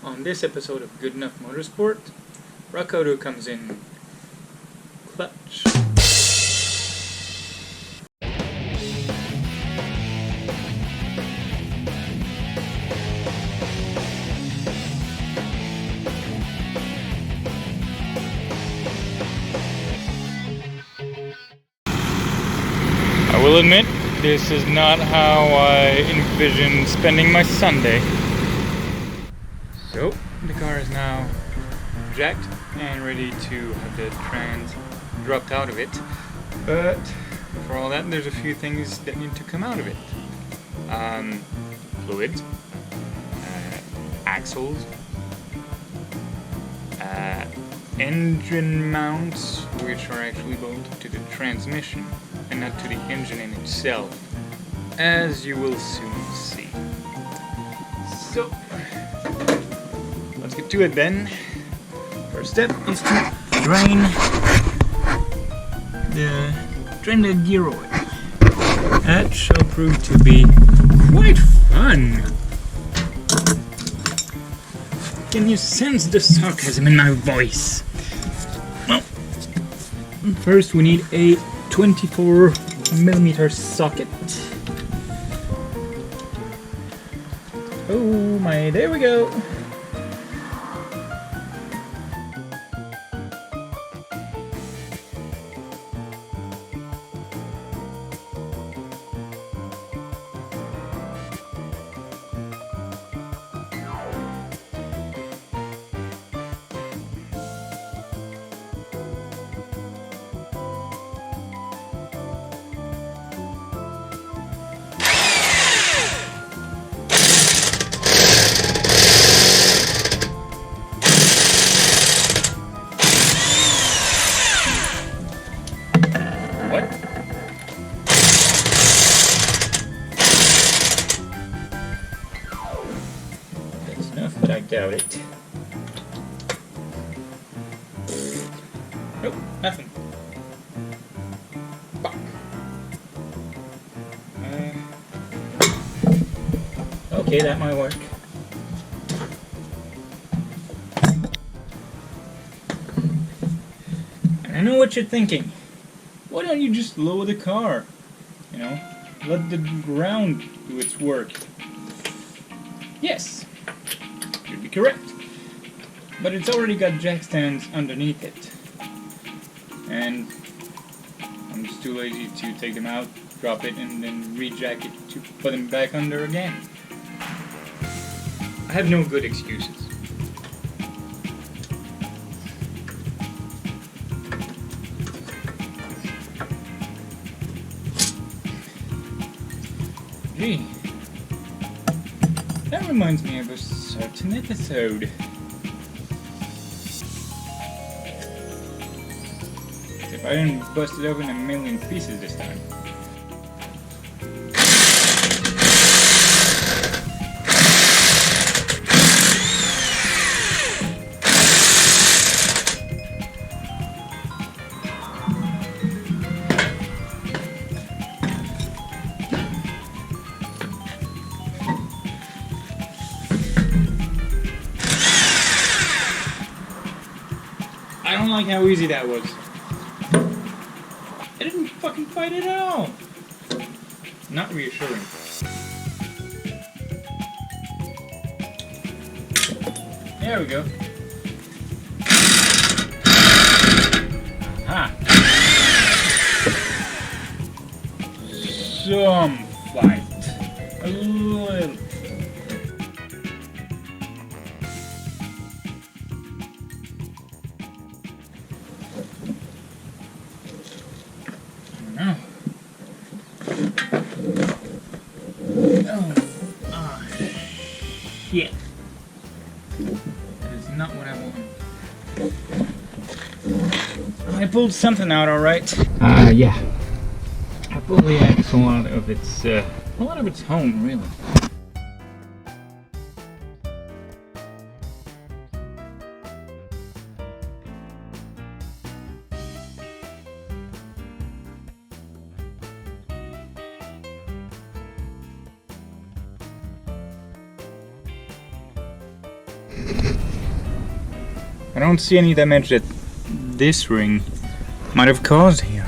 On this episode of GoodEnough Motorsport, Rockoto comes in clutch. I will admit, this is not how I envisioned spending my Sunday. So, the car is now jacked and ready to have the trans dropped out of it. But for all that, there's a few things that need to come out of it. Fluids, axles, engine mounts, which are actually bolted to the transmission and not to the engine in itself, as you will soon see. So, let's get to it then. First step is to drain the gear oil. That shall prove to be quite fun. Can you sense the sarcasm in my voice? Well, first we need a 24mm socket. Oh my, there we go. But I doubt it. Nope, nothing. Okay, that might work. And I know what you're thinking. Why don't you just lower the car? You know, let the ground do its work. Yes. You'd be correct. But it's already got jack stands underneath it. And I'm just too lazy to take them out, drop it, and then re-jack it to put them back under again. I have no good excuses. Gee. That reminds me of a certain episode. If I didn't bust it open in a million pieces this time. I don't like how easy that was. I didn't fucking fight it at all. Not reassuring. There we go. Ah. Some fight. A little. Oh. Shit. That is not what I want. I pulled something out alright. Yeah. I pulled the axle out of its home, really. I don't see any damage that this ring might have caused here.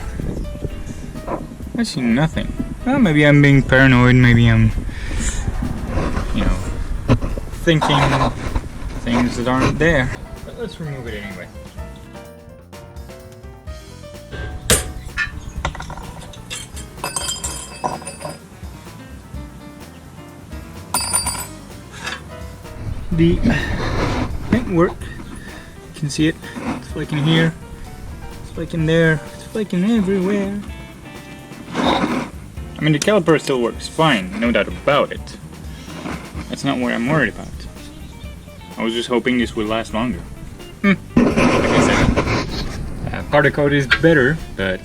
I see nothing. Well, maybe I'm being paranoid, maybe I'm, you know, thinking things that aren't there. But let's remove it anyway. The paint work, you can see it, it's flaking here, it's flaking there, it's flaking everywhere. I mean, the caliper still works fine, no doubt about it. That's not what I'm worried about. I was just hoping this would last longer. Like I said, powder coat is better, but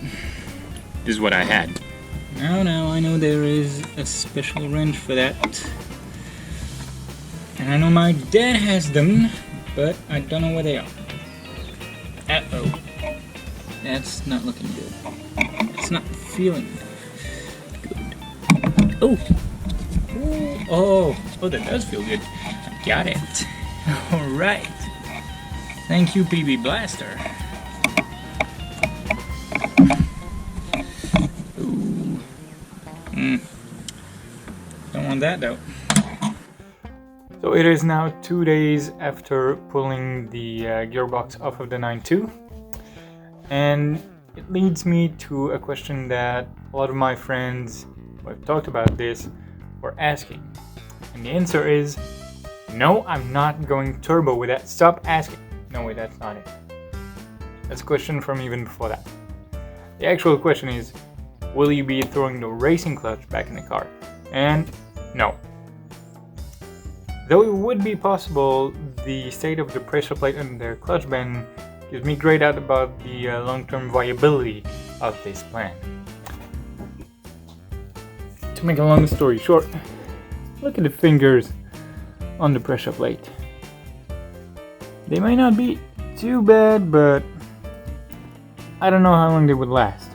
this is what I had. Now I know there is a special wrench for that. And I know my dad has them, but I don't know where they are. Uh-oh. That's not looking good. It's not feeling good. Oh! Oh, that does feel good. Got it. Alright. Thank you, PB Blaster. Ooh. Don't want that though. So it is now 2 days after pulling the gearbox off of the 9.2, and it leads me to a question that a lot of my friends who have talked about this were asking. And the answer is, no, I'm not going turbo with that. Stop asking. No, wait, that's not it. That's a question from even before that. The actual question is, will you be throwing the racing clutch back in the car? And no. Though it would be possible, the state of the pressure plate and the clutch band gives me great doubt about the long-term viability of this plan. To make a long story short, look at the fingers on the pressure plate. They might not be too bad, but I don't know how long they would last.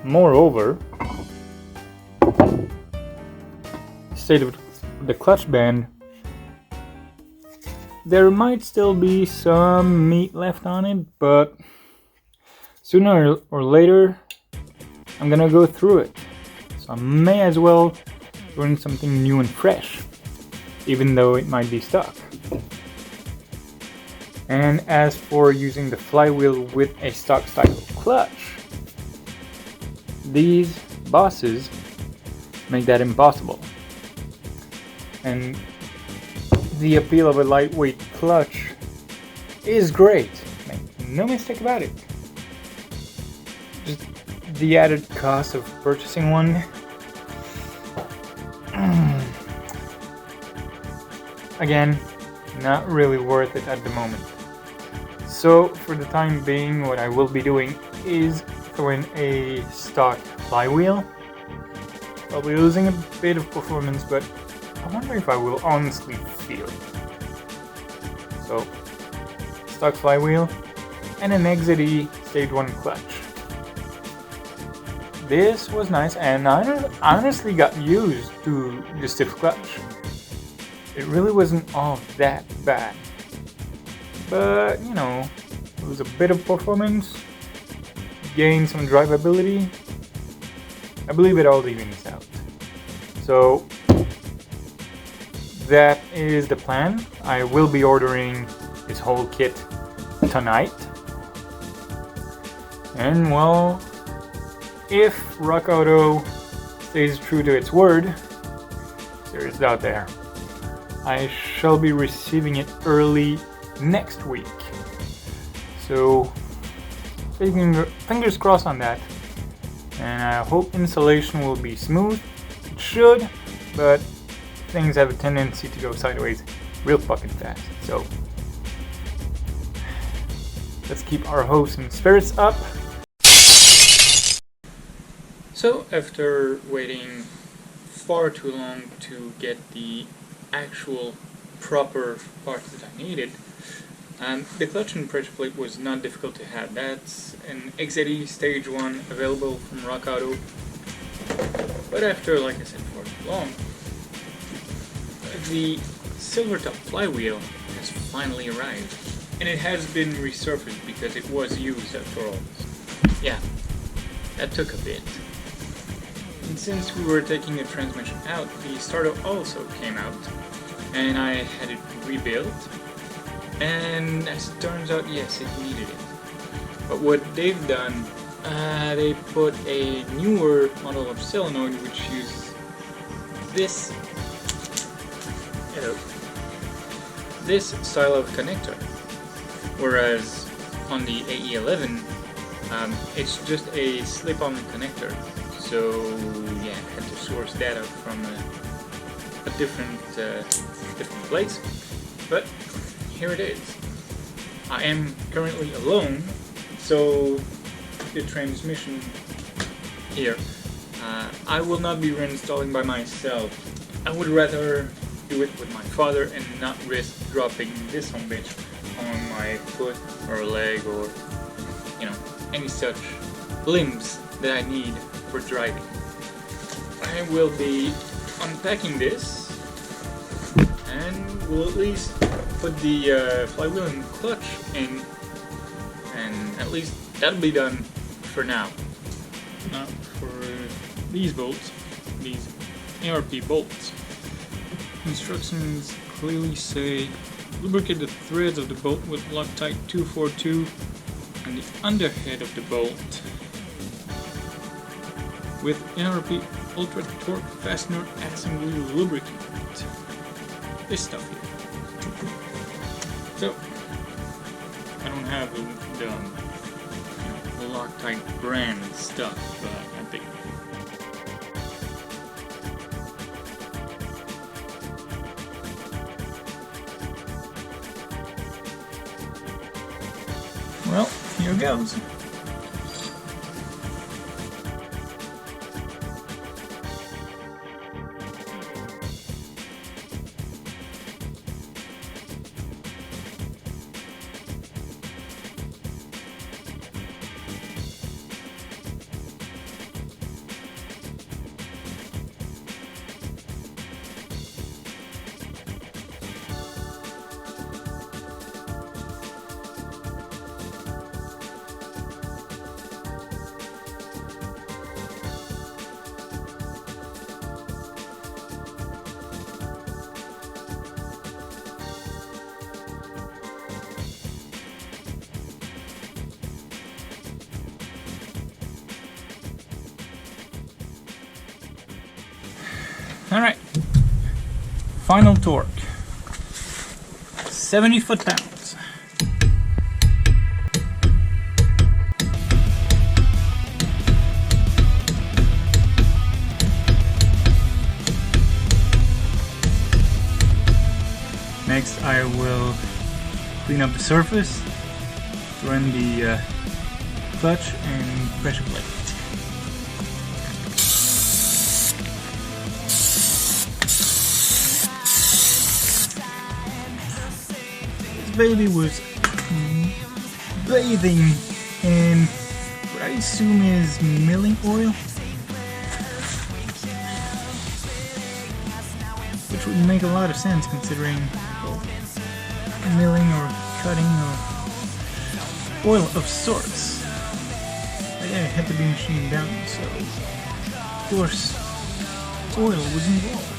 Moreover, the state of the clutch band, there might still be some meat left on it, but sooner or later I'm gonna go through it, so I may as well run something new and fresh, even though it might be stuck. And as for using the flywheel with a stock style clutch, these bosses make that impossible. And the appeal of a lightweight clutch is great, make no mistake about it. Just the added cost of purchasing one, again, not really worth it at the moment. So for the time being, what I will be doing is throwing a stock flywheel. Probably losing a bit of performance, but I wonder if I will honestly feel it. So, stock flywheel and an XZE Stage 1 clutch. This was nice, and I honestly got used to the stiff clutch. It really wasn't all that bad. But, you know, lose a bit of performance, gain some drivability. I believe it all evens out. So, that is the plan. I will be ordering this whole kit tonight. And well, if Rock Auto stays true to its word, there is doubt there, I shall be receiving it early next week. So fingers crossed on that. And I hope installation will be smooth. It should, but things have a tendency to go sideways real fucking fast. So let's keep our hopes and spirits up. So after waiting far too long to get the actual proper parts that I needed, the clutch and pressure plate was not difficult to have. That's an XZE Stage 1 available from Rock Auto. But after, like I said, far too long, the silver top flywheel has finally arrived, and it has been resurfaced because it was used after all. Yeah, that took a bit. And since we were taking the transmission out, the starter also came out, and I had it rebuilt, and as it turns out, yes, it needed it. But what they've done, they put a newer model of solenoid which uses this style of connector, whereas on the AE11 it's just a slip-on connector. So yeah, I had to source that out from a different place, but here it is. I am currently alone, so the transmission here I will not be reinstalling by myself. I would rather do it with my father and not risk dropping this home bitch on my foot or leg or any such limbs that I need for driving. I will be unpacking this and will at least put the flywheel and clutch in, and at least that'll be done for now. Now for these bolts, these ARP bolts. Instructions clearly say lubricate the threads of the bolt with Loctite 242 and the underhead of the bolt with NRP Ultra Torque Fastener Assembly Lubricant. This stuff here. So, I don't have the Loctite brand stuff, but I think. Well, here goes. Alright, final torque, 70 foot-pounds. Next I will clean up the surface, run the clutch and pressure plate. Baby was bathing in what I assume is milling oil, which would make a lot of sense considering milling or cutting or oil of sorts. But yeah, it had to be machined down, so of course oil was involved.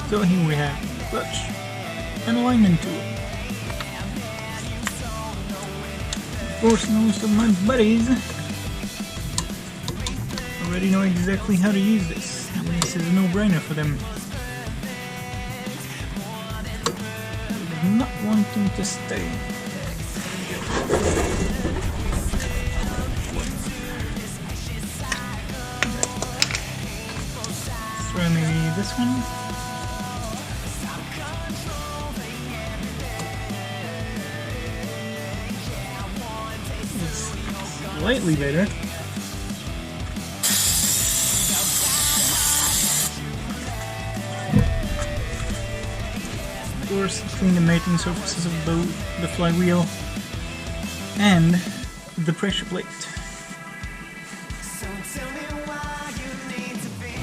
So here we have clutch and alignment tool. Of course, most of my buddies already know exactly how to use this. This is a no-brainer for them. I do not want them to stay. Let's try maybe this one. Slightly better. Of course, clean the mating surfaces of both the flywheel and the pressure plate.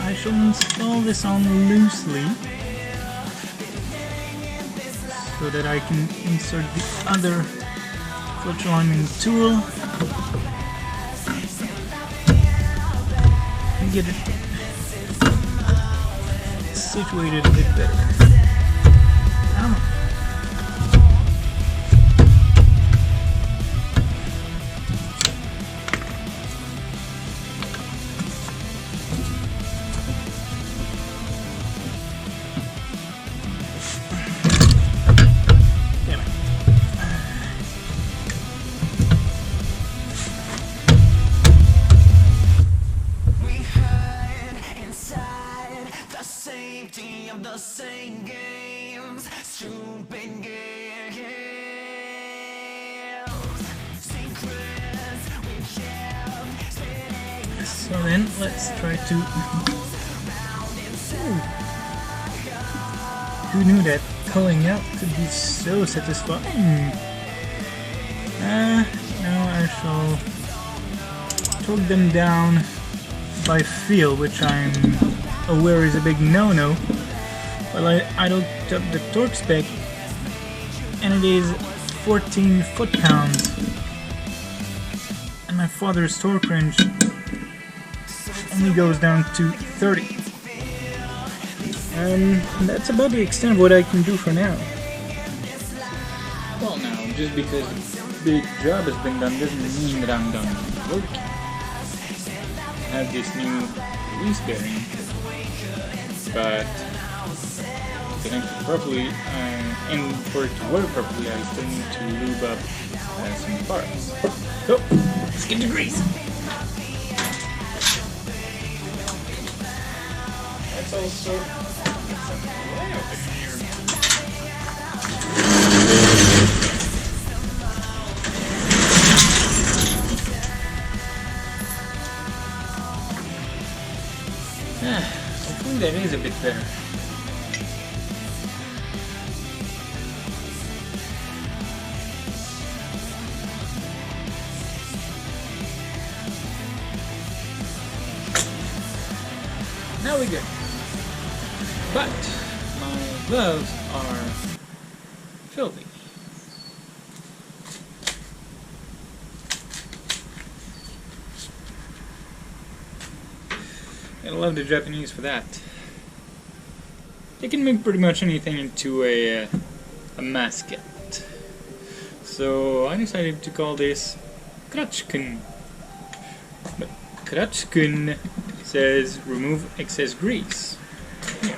I shall install this on loosely so that I can insert the other clutch alignment tool and get it situated a bit better. The same games, stupid games, secrets we kept spinning. So then, let's try to... Ooh. Who knew that culling out could be so satisfying? Now I shall torque them down by feel, which I'm aware is a big no-no. Well, I looked up the torque spec, and it is 14 foot-pounds, and my father's torque wrench only goes down to 30. That's about the extent of what I can do for now. Well, now, just because a big job has been done doesn't mean that I'm done working. I have this new release bearing, but to connect it properly, and for it to work properly, I still need to lube up some parts. So, let's get to grease! Let's also get some oil in here. Hopefully that is a bit better. Now we go. But my gloves are filthy. I love the Japanese for that. They can make pretty much anything into a mascot. So I decided to call this Kratchkun. But Kratchkun says remove excess grease. Yeah.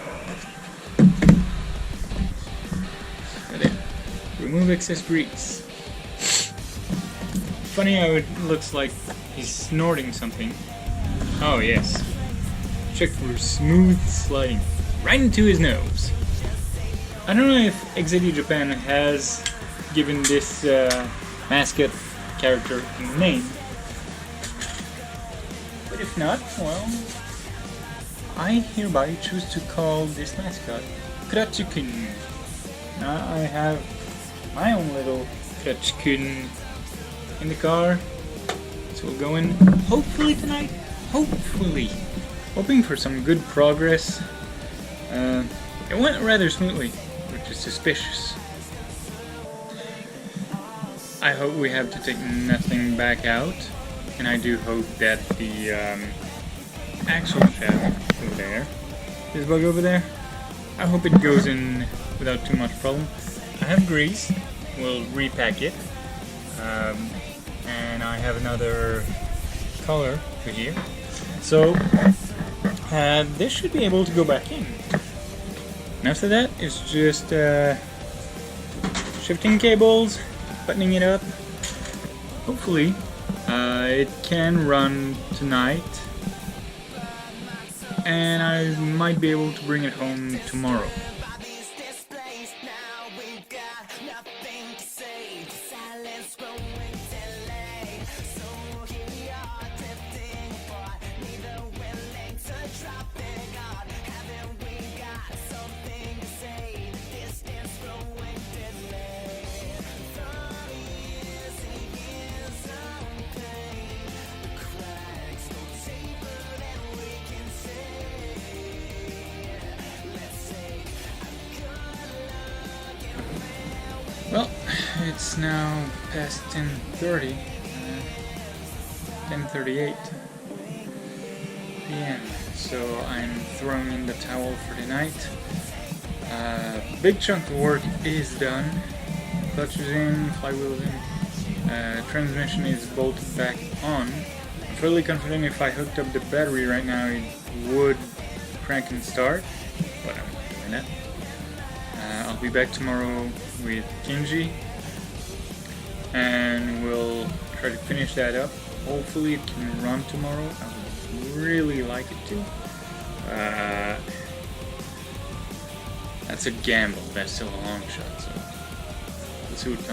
So there. Remove excess grease. Funny how it looks like he's snorting something. Oh yes. Check for smooth sliding right into his nose. I don't know if XZD Japan has given this mascot character a name, but if not, well, I hereby choose to call this mascot Kratchkun. Now I have my own little Kratchkun in the car, so we'll go in hopefully tonight. Hopefully. Hoping for some good progress. It went rather smoothly, which is suspicious. I hope we have to take nothing back out, and I do hope that the axle shaft over there, this bug over there, I hope it goes in without too much problem. I have grease, we'll repack it, and I have another color to here, so this should be able to go back in. And after that, it's just shifting cables, buttoning it up. Hopefully, it can run tonight, and I might be able to bring it home tomorrow. It's now past 10:30, 10:38 p.m. So I'm throwing in the towel for the night. Big chunk of work is done. Clutch is in, flywheel's in, transmission is bolted back on. I'm fairly confident if I hooked up the battery right now it would crank and start, but I'm not doing that. I'll be back tomorrow with Kinji and we'll try to finish that up. Hopefully it can run tomorrow. I would really like it to. That's a gamble. That's still a long shot. So let's see what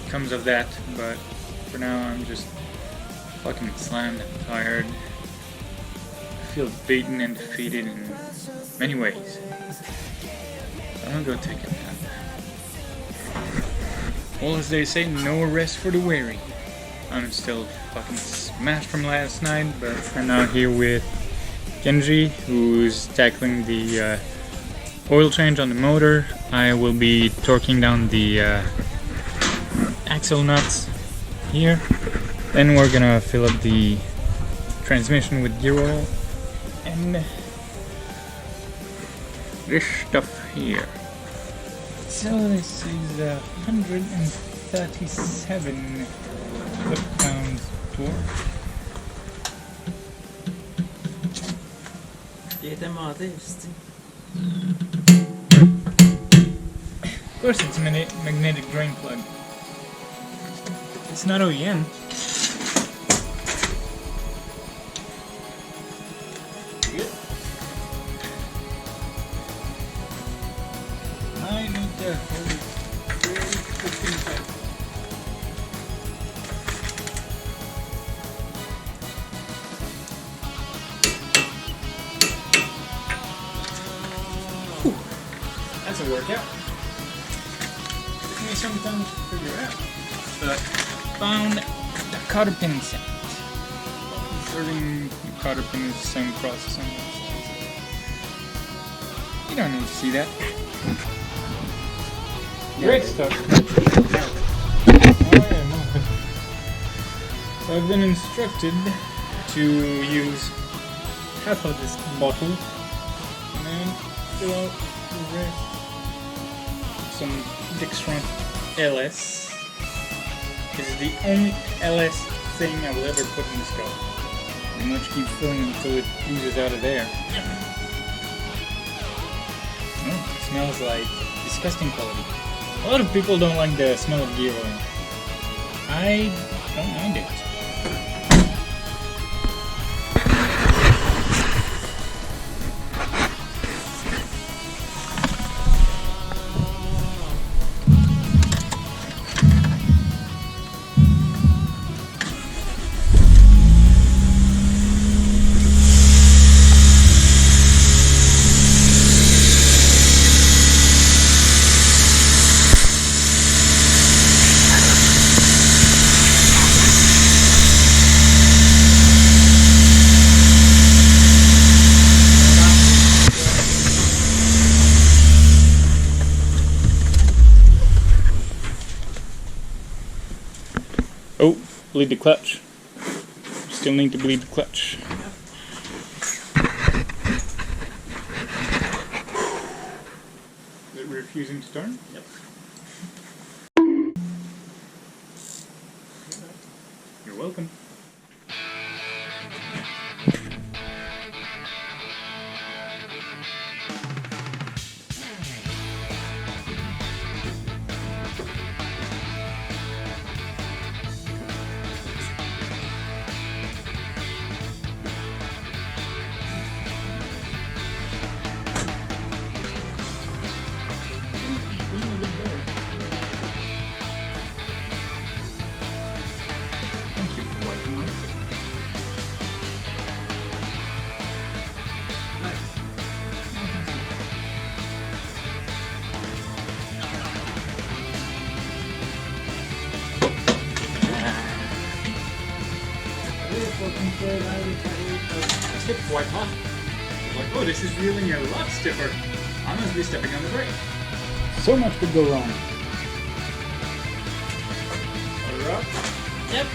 comes of that. But for now, I'm just fucking slammed and tired. I feel beaten and defeated in many ways. So I'm gonna go take a nap. Well, as they say, no rest for the weary. I'm still fucking smashed from last night, but I'm now here with Genji, who's tackling the oil change on the motor. I will be torquing down the axle nuts here. Then we're gonna fill up the transmission with gear oil and this stuff here. So this is 137 foot-pounds torque. Of course it's a magnetic drain plug. It's not OEM. I need to hold it very freaking tight. Whew. That's a workout. Took me some time to figure out. But found the cotter pin set. Inserting the cotter pin is the same process on both sides. You don't need to see that. Great stuff. So I've been instructed to use half of this bottle and then fill out the rest. Some Dextron LS. This is the only LS thing I will ever put in this car. Pretty much keep filling until it oozes out of there. Oh, it smells like disgusting quality. A lot of people don't like the smell of gear oil. I don't mind it. Oh, bleed the clutch. Still need to bleed the clutch. Is it refusing to turn? Yep. You're welcome. Stick quite hot. Like, oh, this is feeling a lot stiffer. I must be stepping on the brake. So much could go wrong. You're up? Yep.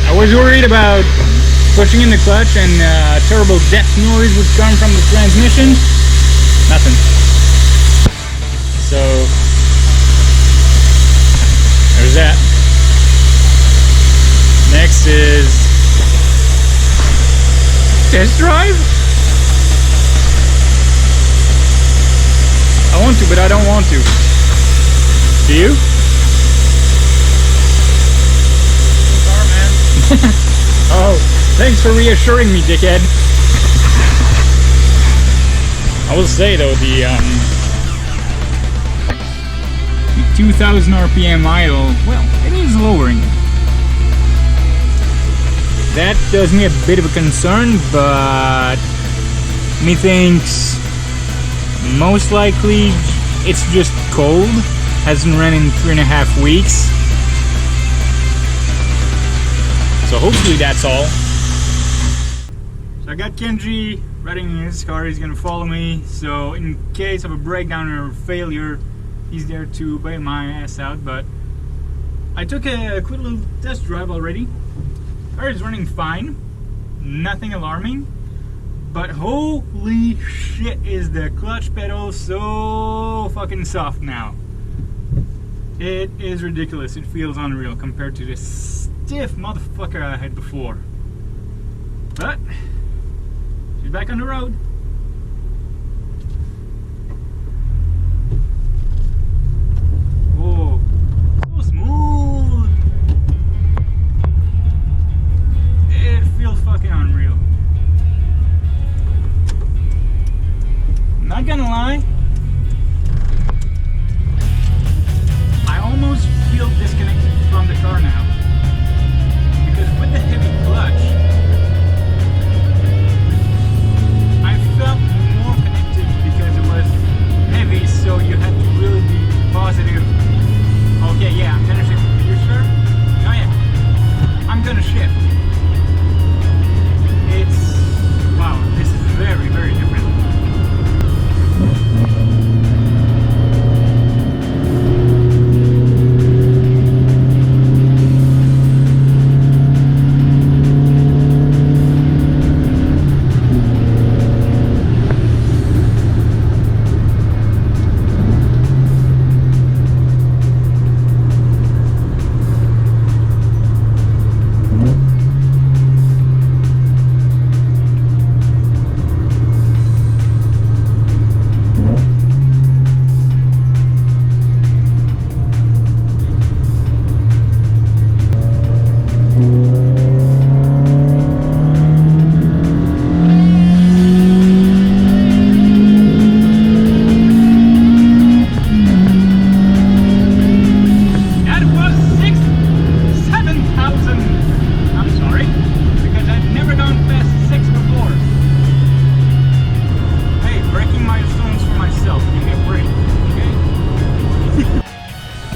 I was worried about pushing in the clutch and terrible death noise would come from the transmission. Nothing. So there's that. Next is test drive. I want to, but I don't want to. Do you? Car, man. Oh, thanks for reassuring me, dickhead. I will say though, the 2000 RPM idle, well, it is lowering. That does me a bit of a concern, but methinks most likely it's just cold. Hasn't run in 3.5 weeks. So hopefully that's all. So I got Kenji riding in his car, he's gonna follow me. So in case of a breakdown or failure, he's there to bail my ass out. But I took a quick little test drive already. Car is running fine, nothing alarming. But holy shit, is the clutch pedal so fucking soft now. It is ridiculous, it feels unreal compared to this stiff motherfucker I had before. But she's back on the road. Oh, so smooth. It feels fucking unreal. Not gonna lie, I almost feel disconnected from the car now. Because with the heavy clutch, I felt more connected because it was heavy, so you had to really be positive. Okay, yeah, I'm gonna shift. Are you sure? Oh yeah, I'm gonna shift. It's, wow, this is very, very different.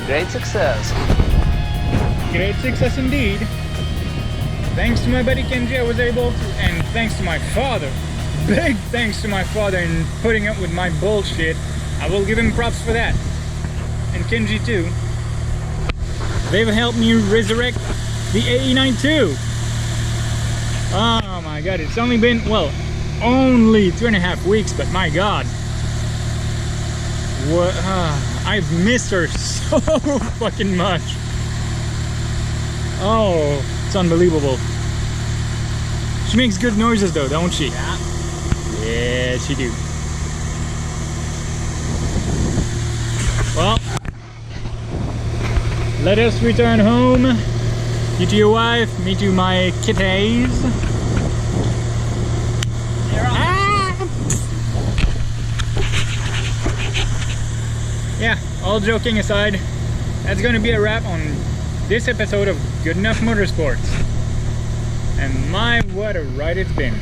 Great success. Great success indeed. Thanks to my buddy Kenji, I was able to, and thanks to my father, big thanks to my father in putting up with my bullshit. I will give him props for that. And Kenji too. They've helped me resurrect the AE92. Oh my god, it's only been, well, only 2.5 weeks, but my god. What, I've missed her so fucking much. Oh, it's unbelievable. She makes good noises though, don't she? Yeah. Yeah, she do. Well, let us return home. You to your wife, me to my kitties. Yeah, all joking aside, that's gonna be a wrap on this episode of GoodEnough Motorsport. And my, what a ride it's been.